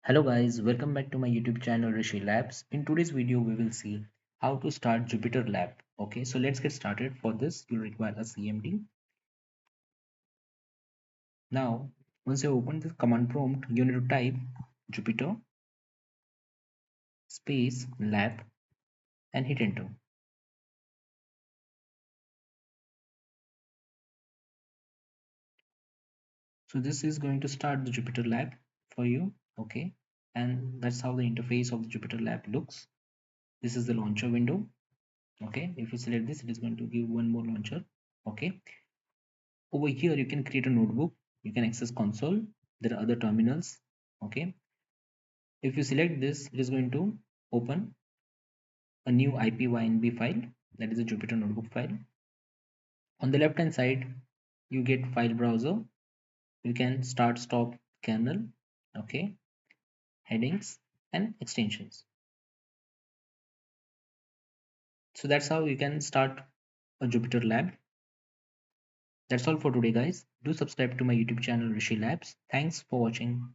Hello guys, welcome back to my YouTube channel Rishi Labs. In today's video, we will see how to start Jupyter Lab. Okay, so let's get started. For this, you'll require a CMD. Now, once you open the command prompt, you need to type Jupyter space lab and hit enter. So this is going to start the Jupyter Lab for you. Okay, and that's how the interface of the Jupyter Lab looks. This is the launcher window. Okay, if you select this, it is going to give one more launcher. Okay, over here you can create a notebook, you can access console, there are other terminals. Okay, if you select this, it is going to open a new ipynb file, that is a Jupyter notebook file. On the left hand side you get file browser, you can start stop kernel. Okay, headings and extensions. So that's how you can start a Jupyter Lab. That's all for today guys. Do subscribe to my YouTube channel Rishi Labs. Thanks for watching.